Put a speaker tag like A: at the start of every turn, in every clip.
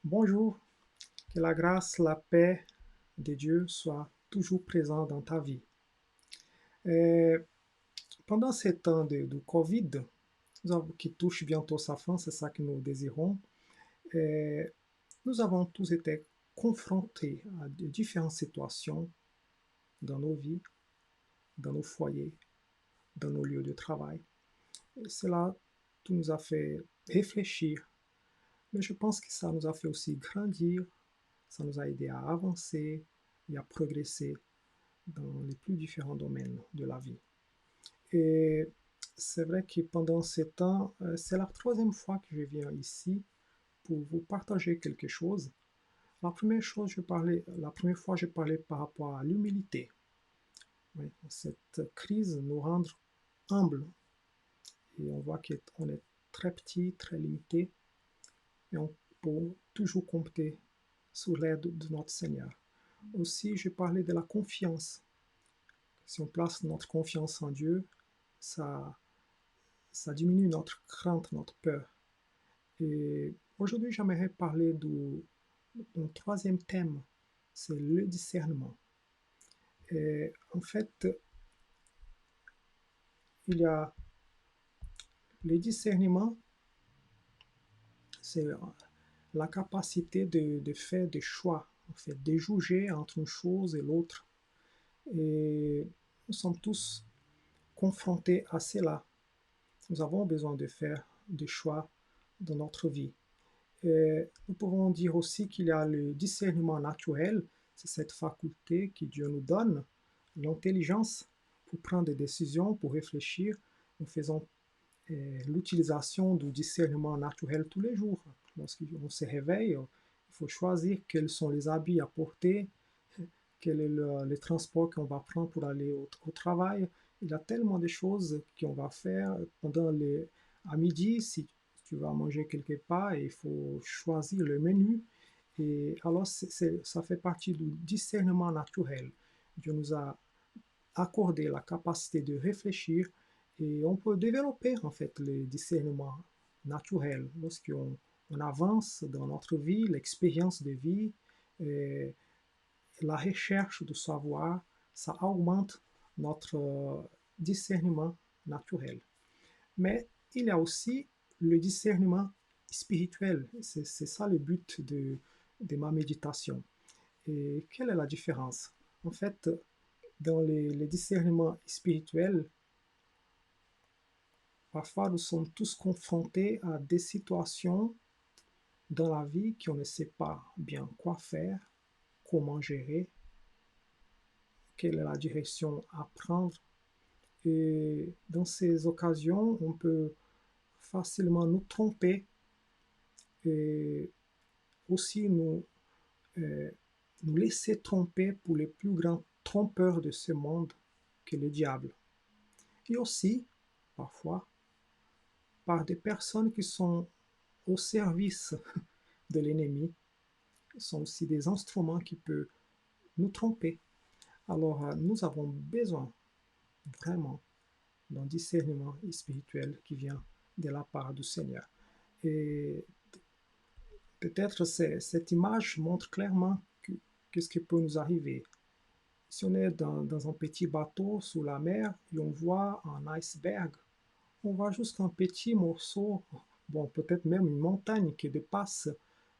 A: Bonjour, que la grâce, la paix de Dieu soit toujours présent dans ta vie. Euh, Pendant ces temps de Covid, qui touche bientôt sa fin, c'est ça que nous désirons, euh, nous avons tous été confrontés à de différentes situations dans nos vies, dans nos foyers, dans nos lieux de travail. Et cela tout nous a fait réfléchir, mais je pense que ça nous a fait aussi grandir, ça nous a aidé à avancer et à progresser dans les plus différents domaines de la vie. Et c'est vrai que pendant ces temps, c'est la troisième fois que je viens ici pour vous partager quelque chose. La première fois, je parlais par rapport à l'humilité. Oui, cette crise nous rend humbles et on voit qu'on est très petit, très limité, et on peut toujours compter sur l'aide de notre Seigneur. Aussi, je parlais de la confiance. Si on place notre confiance en Dieu, ça, ça diminue notre crainte, notre peur. Et aujourd'hui, j'aimerais parler d'un troisième thème, c'est le discernement. Et en fait, il y a le discernement, c'est la capacité de faire des choix, en fait, de juger entre une chose et l'autre. Et nous sommes tous confrontés à cela. Nous avons besoin de faire des choix dans notre vie. Et nous pouvons dire aussi qu'il y a le discernement naturel, c'est cette faculté que Dieu nous donne, l'intelligence pour prendre des décisions, pour réfléchir. Nous faisons l'utilisation du discernement naturel tous les jours. Lorsqu'on se réveille, il faut choisir quels sont les habits à porter, quel est le transport qu'on va prendre pour aller au travail. Il y a tellement de choses qu'on va faire à midi. Si tu vas manger quelque part, il faut choisir le menu. Et alors, ça fait partie du discernement naturel. Dieu nous a accordé la capacité de réfléchir et on peut développer en fait le discernement naturel lorsqu'on avance dans notre vie, l'expérience de vie. Et la recherche de savoir, ça augmente notre discernement naturel. Mais il y a aussi le discernement spirituel. C'est ça le but de ma méditation. Et quelle est la différence? En fait, dans les discernements spirituels, parfois nous sommes tous confrontés à des situations dans la vie qu'on ne sait pas bien quoi faire, comment gérer, quelle est la direction à prendre. Et dans ces occasions, on peut facilement nous tromper et aussi euh, nous laisser tromper pour les plus grands trompeurs de ce monde que le diable. Et aussi, parfois, par des personnes qui sont au service de l'ennemi, sont aussi des instruments qui peuvent nous tromper. Alors, nous avons besoin vraiment d'un discernement spirituel qui vient de la part du Seigneur. Et peut-être cette image montre clairement qu'est-ce qui peut nous arriver. Si on est dans un petit bateau sous la mer et on voit un iceberg, on voit juste un petit morceau, bon, peut-être même une montagne qui dépasse,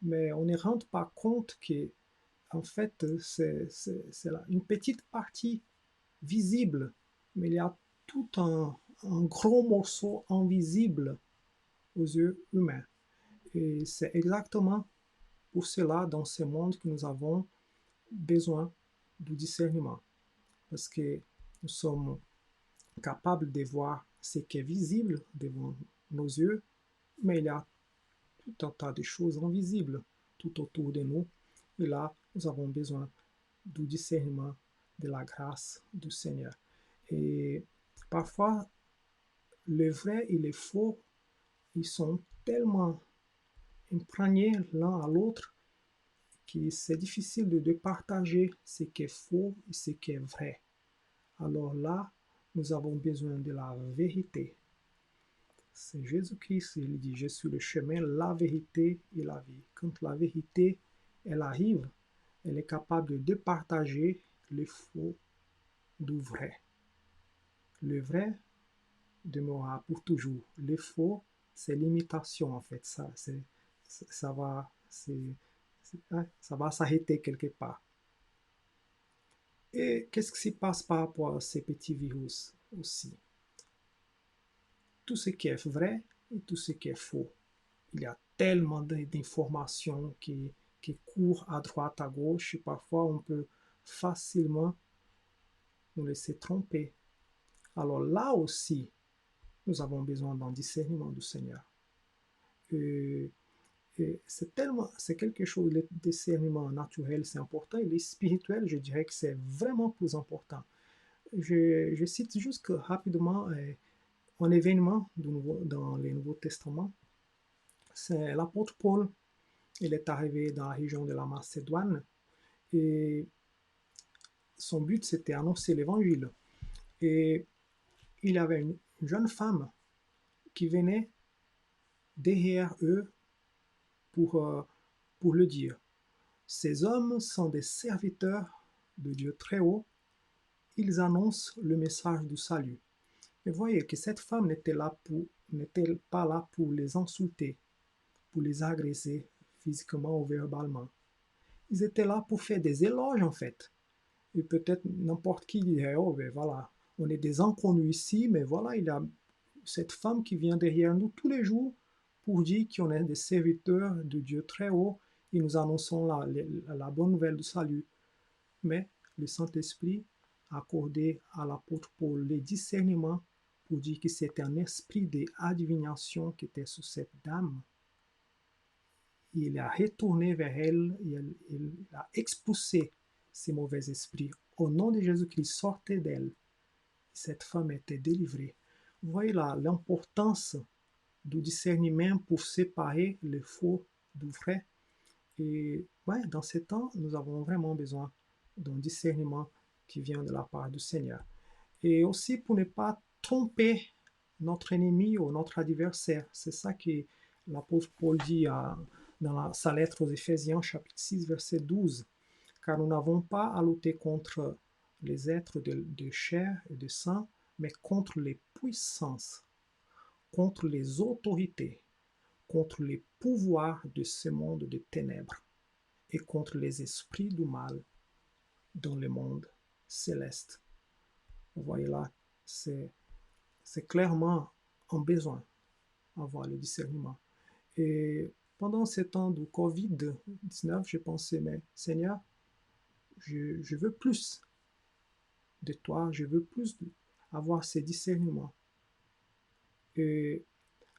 A: mais on ne rend pas compte que, en fait, c'est une petite partie visible, mais il y a tout un gros morceau invisible aux yeux humains. Et c'est exactement pour cela, dans ce monde, que nous avons besoin du discernement, parce que nous sommes capables de voir ce qui est visible devant nos yeux, mais il y a tout un tas de choses invisibles tout autour de nous. Et là, nous avons besoin du discernement, de la grâce du Seigneur. Et parfois, le vrai et le faux, ils sont tellement imprégnés l'un à l'autre que c'est difficile de partager ce qui est faux et ce qui est vrai. Alors là, nous avons besoin de la vérité. C'est Jésus-Christ, il dit, je suis le chemin, la vérité et la vie. Quand la vérité, elle arrive, elle est capable de départager le faux du vrai. Le vrai demeurera pour toujours. Le faux, c'est l'imitation en fait. Ça va, hein, ça va s'arrêter quelque part. Et qu'est-ce qui se passe par rapport à ces petits virus aussi? Tout ce qui est vrai et tout ce qui est faux. Il y a tellement d'informations qui courent à droite, à gauche, et parfois on peut facilement nous laisser tromper. Alors là aussi, nous avons besoin d'un discernement du Seigneur. Et, c'est quelque chose, le discernement naturel, c'est important, et le spirituel, je dirais que c'est vraiment plus important. Je cite juste que, rapidement un événement dans le Nouveau Testament. C'est l'apôtre Paul. Il est arrivé dans la région de la Macédoine et son but c'était annoncer l'évangile. Et il y avait une jeune femme qui venait derrière eux pour le dire. Ces hommes sont des serviteurs de Dieu très haut. Ils annoncent le message du salut. Mais voyez que cette femme n'était pas là pour les insulter, pour les agresser physiquement ou verbalement. Ils étaient là pour faire des éloges en fait. Et peut-être n'importe qui dirait, oh ben voilà, on est des inconnus ici, mais voilà, il y a cette femme qui vient derrière nous tous les jours pour dire qu'on est des serviteurs de Dieu très haut et nous annonçons la bonne nouvelle du salut. Mais le Saint-Esprit a accordé à l'apôtre Paul les discernements pour dire que c'était un esprit d'adivination qui était sur cette dame. Il a retourné vers elle, il a expulsé ces mauvais esprits. Au nom de Jésus-Christ, sortez d'elle. Cette femme était délivrée. Vous voyez là l'importance du discernement pour séparer le faux du vrai. Et ouais, dans ces temps, nous avons vraiment besoin d'un discernement qui vient de la part du Seigneur. Et aussi pour ne pas tromper notre ennemi ou notre adversaire. C'est ça que l'apôtre Paul dit dans sa lettre aux Éphésiens, chapitre 6, verset 12. Car nous n'avons pas à lutter contre les êtres de chair et de sang, mais contre les puissances, contre les autorités, contre les pouvoirs de ce monde de ténèbres et contre les esprits du mal dans le monde céleste. Vous voyez là, c'est clairement un besoin d'avoir le discernement. Et pendant ces temps du Covid-19, j'ai pensé, mais Seigneur, je veux plus de toi, je veux plus avoir ces discernements. Et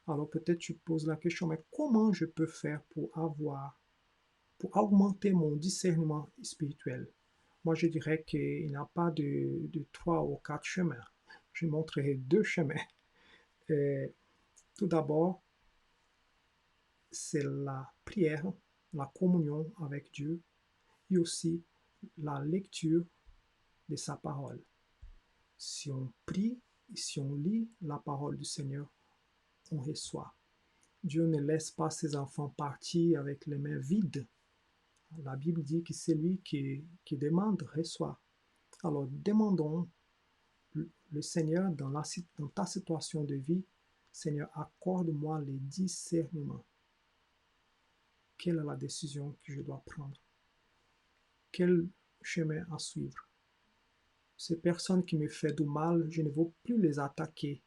A: alors peut-être tu poses la question, mais comment je peux faire pour augmenter mon discernement spirituel? Moi, je dirais qu'il n'y a pas de 3 ou 4 chemins. Je montrerai 2 chemins. Et tout d'abord, c'est la prière, la communion avec Dieu et aussi la lecture de sa parole. Si on prie et si on lit la parole du Seigneur, on reçoit. Dieu ne laisse pas ses enfants partir avec les mains vides. La Bible dit que celui qui demande reçoit. Alors demandons le Seigneur dans ta situation de vie. Seigneur, accorde-moi les discernements. Quelle est la décision que je dois prendre? Quel chemin à suivre? Ces personnes qui me font du mal, je ne veux plus les attaquer,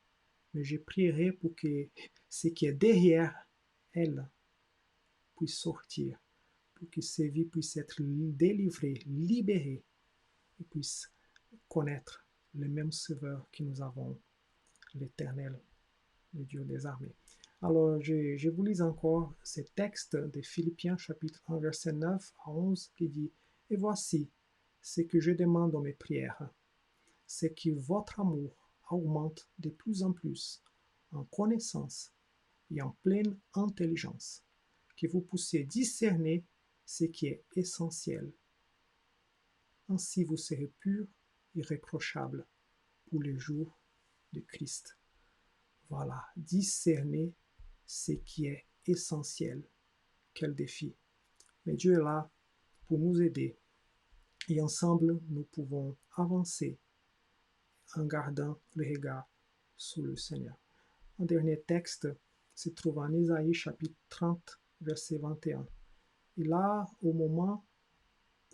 A: mais je prierai pour que ce qui est derrière elles puisse sortir, pour que ces vies puissent être délivrées, libérées, et puissent connaître le même Sauveur que nous avons, l'Éternel, le Dieu des armées. Alors, je vous lis encore ce texte de Philippiens chapitre 1, verset 9 à 11 qui dit « Et voici ce que je demande dans mes prières, c'est que votre amour augmente de plus en plus en connaissance et en pleine intelligence, que vous puissiez discerner ce qui est essentiel. Ainsi vous serez purs, irréprochables pour les jours de Christ. » Voilà, discerner ce qui est essentiel. Quel défi. Mais Dieu est là pour nous aider. Et ensemble, nous pouvons avancer en gardant le regard sur le Seigneur. Un dernier texte se trouve en Isaïe chapitre 30, verset 21. Et là, au moment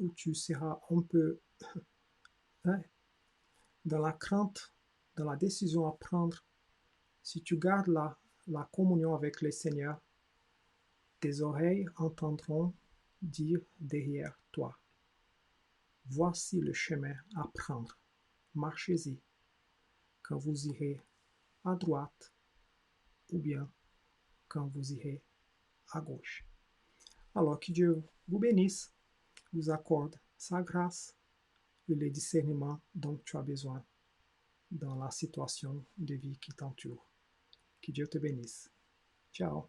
A: où tu seras un peu hein, dans la crainte, dans la décision à prendre, si tu gardes la communion avec le Seigneur, tes oreilles entendront dire derrière toi, voici le chemin à prendre, marchez-y quand vous irez à droite ou bien quand vous irez à gauche. Alors que Dieu vous bénisse, vous accorde sa grâce et le discernement dont tu as besoin dans la situation de vie qui t'entoure. Que Dieu te bénisse. Ciao.